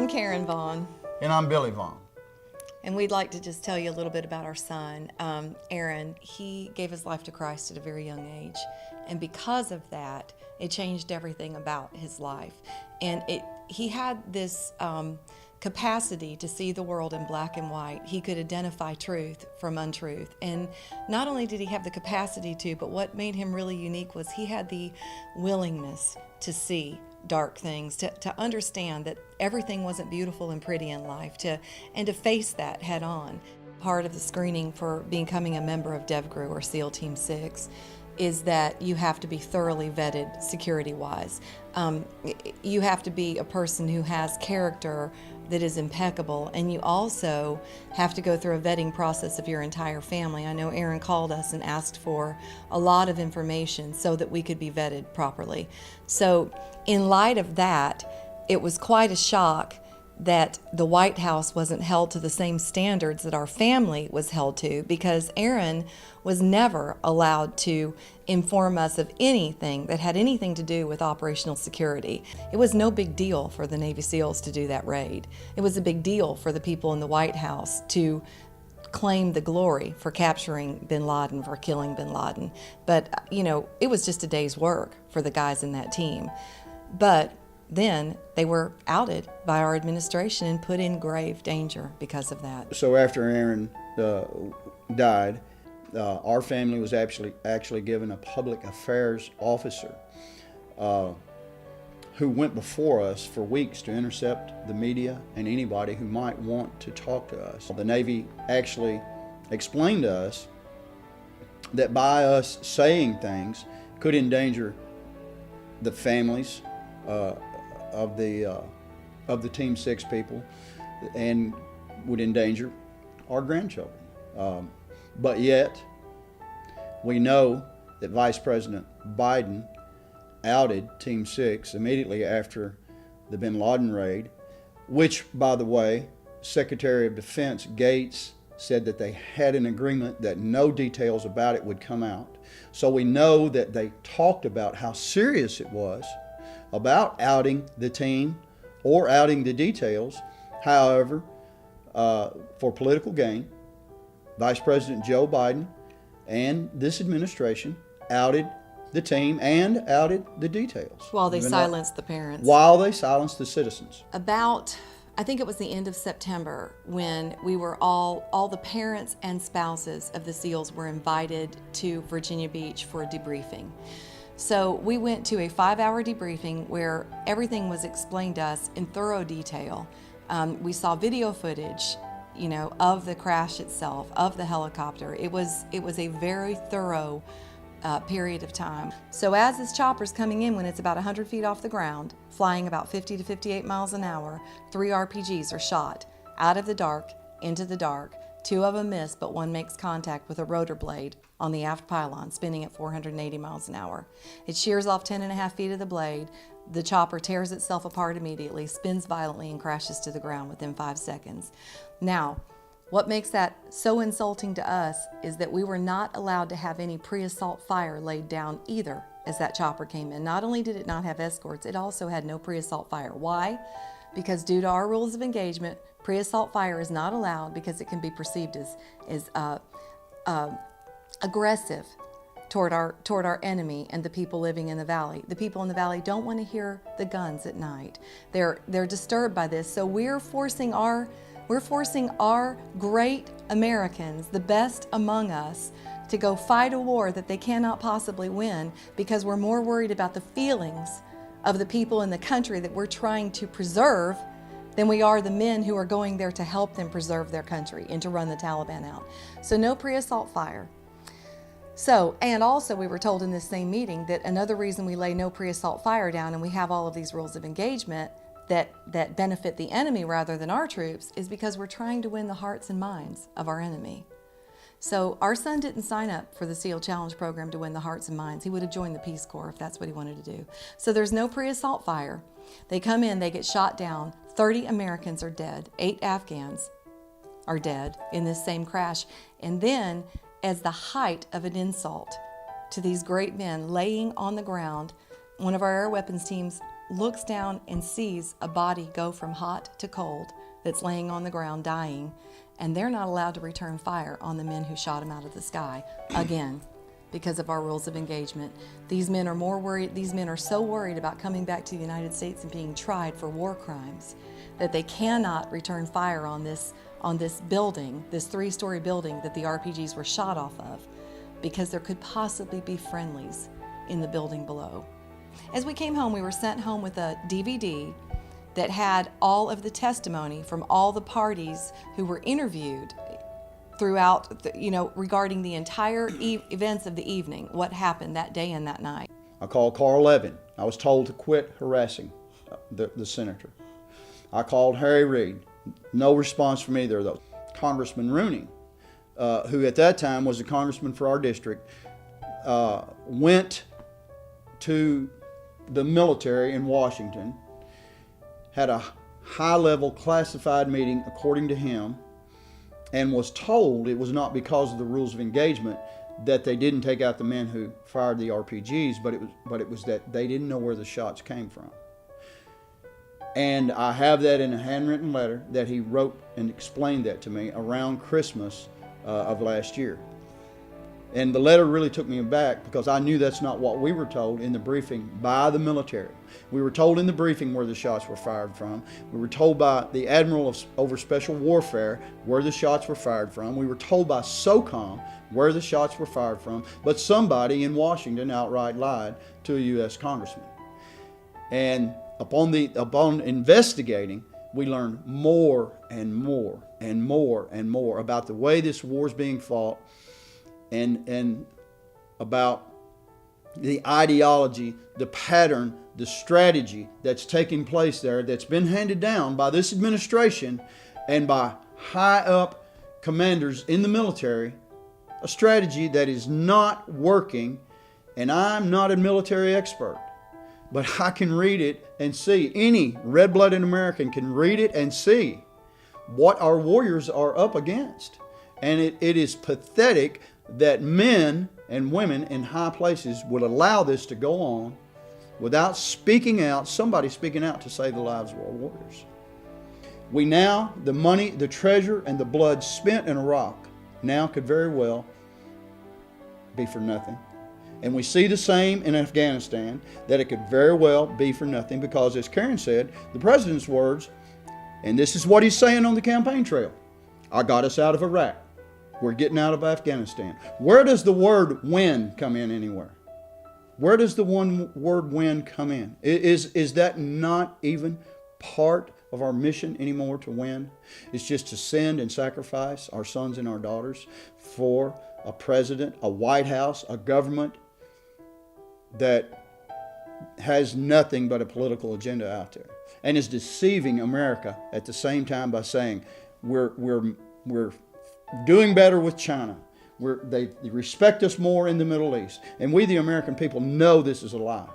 I'm Karen Vaughnn. And I'm Billy Vaughnn. And we'd like to just tell you a little bit about our son, Aaron. He gave his life to Christ at a very young age. And because of that, it changed everything about his life. And he had this capacity to see the world in black and white. He could identify truth from untruth. And not only did he have the capacity to, but what made him really unique was he had the willingness to see dark things, to understand that everything wasn't beautiful and pretty in life, and to face that head on. Part of the screening for becoming a member of DevGru or SEAL Team 6 is that you have to be thoroughly vetted security-wise. You have to be a person who has character that is impeccable, and you also have to go through a vetting process of your entire family. I know Aaron called us and asked for a lot of information so that we could be vetted properly. So in light of that, it was quite a shock that the White House wasn't held to the same standards that our family was held to, because Aaron was never allowed to inform us of anything that had anything to do with operational security. It was no big deal for the Navy SEALs to do that raid. It was a big deal for the people in the White House to claim the glory for capturing bin Laden, for killing bin Laden. But, it was just a day's work for the guys in that team. But then they were outed by our administration and put in grave danger because of that. So after Aaron died, our family was actually given a public affairs officer who went before us for weeks to intercept the media and anybody who might want to talk to us. The Navy actually explained to us that by us saying things could endanger the families of the Team 6 people and would endanger our grandchildren. But yet, we know that Vice President Biden outed Team 6 immediately after the bin Laden raid, which, by the way, Secretary of Defense Gates said that they had an agreement that no details about it would come out. So we know that they talked about how serious it was about outing the team or outing the details. However, for political gain, Vice President Joe Biden and this administration outed the team and outed the details. While they silenced the parents. While they silenced the citizens. I think it was the end of September when we were all the parents and spouses of the SEALs were invited to Virginia Beach for a debriefing. So we went to a 5-hour debriefing where everything was explained to us in thorough detail. We saw video footage, of the crash itself, of the helicopter. It was a very thorough period of time. So as this chopper's coming in, when it's about 100 feet off the ground, flying about 50 to 58 miles an hour, 3 RPGs are shot out of the dark, into the dark. 2 of them miss, but 1 makes contact with a rotor blade on the aft pylon, spinning at 480 miles an hour. It shears off 10.5 feet of the blade. The chopper tears itself apart immediately, spins violently, and crashes to the ground within 5 seconds. Now, what makes that so insulting to us is that we were not allowed to have any pre-assault fire laid down either as that chopper came in. Not only did it not have escorts, it also had no pre-assault fire. Why? Because due to our rules of engagement, pre-assault fire is not allowed because it can be perceived as aggressive toward our enemy and the people living in the valley. The people in the valley don't want to hear the guns at night. They're disturbed by this. So we're forcing our great Americans, the best among us, to go fight a war that they cannot possibly win because we're more worried about the feelings of the people in the country that we're trying to preserve than we are the men who are going there to help them preserve their country and to run the Taliban out. So no pre-assault fire. So, and also we were told in this same meeting that another reason we lay no pre-assault fire down and we have all of these rules of engagement that benefit the enemy rather than our troops is because we're trying to win the hearts and minds of our enemy. So our son didn't sign up for the SEAL Challenge program to win the hearts and minds. He would have joined the Peace Corps if that's what he wanted to do. So there's no pre-assault fire. They come in, they get shot down. 30 Americans are dead. 8 Afghans are dead in this same crash. And then, as the height of an insult to these great men laying on the ground, one of our air weapons teams looks down and sees a body go from hot to cold that's laying on the ground dying, and they're not allowed to return fire on the men who shot him out of the sky again because of our rules of engagement. These men are so worried about coming back to the United States and being tried for war crimes that they cannot return fire on this building, this 3-story building that the RPGs were shot off of, because there could possibly be friendlies in the building below. As we came home, we were sent home with a DVD that had all of the testimony from all the parties who were interviewed throughout, regarding the entire events of the evening, what happened that day and that night. I called Carl Levin. I was told to quit harassing the senator. I called Harry Reid. No response from either of those. Congressman Rooney, who at that time was a congressman for our district, went to the military in Washington, had a high-level classified meeting according to him, and was told it was not because of the rules of engagement that they didn't take out the men who fired the RPGs, but it was that they didn't know where the shots came from. And I have that in a handwritten letter that he wrote and explained that to me around Christmas of last year. And the letter really took me aback because I knew that's not what we were told in the briefing by the military. We were told in the briefing where the shots were fired from. We were told by the Admiral over Special Warfare where the shots were fired from. We were told by SOCOM where the shots were fired from. But somebody in Washington outright lied to a U.S. congressman. And upon investigating, we learned more and more and more and more about the way this war is being fought, and about the ideology, the pattern, the strategy that's taking place there, that's been handed down by this administration and by high up commanders in the military, a strategy that is not working. And I'm not a military expert, but I can read it and see. Any red-blooded American can read it and see what our warriors are up against. And it is pathetic that men and women in high places would allow this to go on without speaking out, somebody speaking out to save the lives of our warriors. We now, the money, the treasure, and the blood spent in Iraq now could very well be for nothing. And we see the same in Afghanistan, that it could very well be for nothing because, as Karen said, the president's words, and this is what he's saying on the campaign trail: I got us out of Iraq. We're getting out of Afghanistan. Where does the word win come in anywhere? Where does the word win come in? Is that not even part of our mission anymore, to win? It's just to send and sacrifice our sons and our daughters for a president, a White House, a government that has nothing but a political agenda out there and is deceiving America at the same time by saying we're doing better with China. They respect us more in the Middle East. And we, the American people, know this is a lie.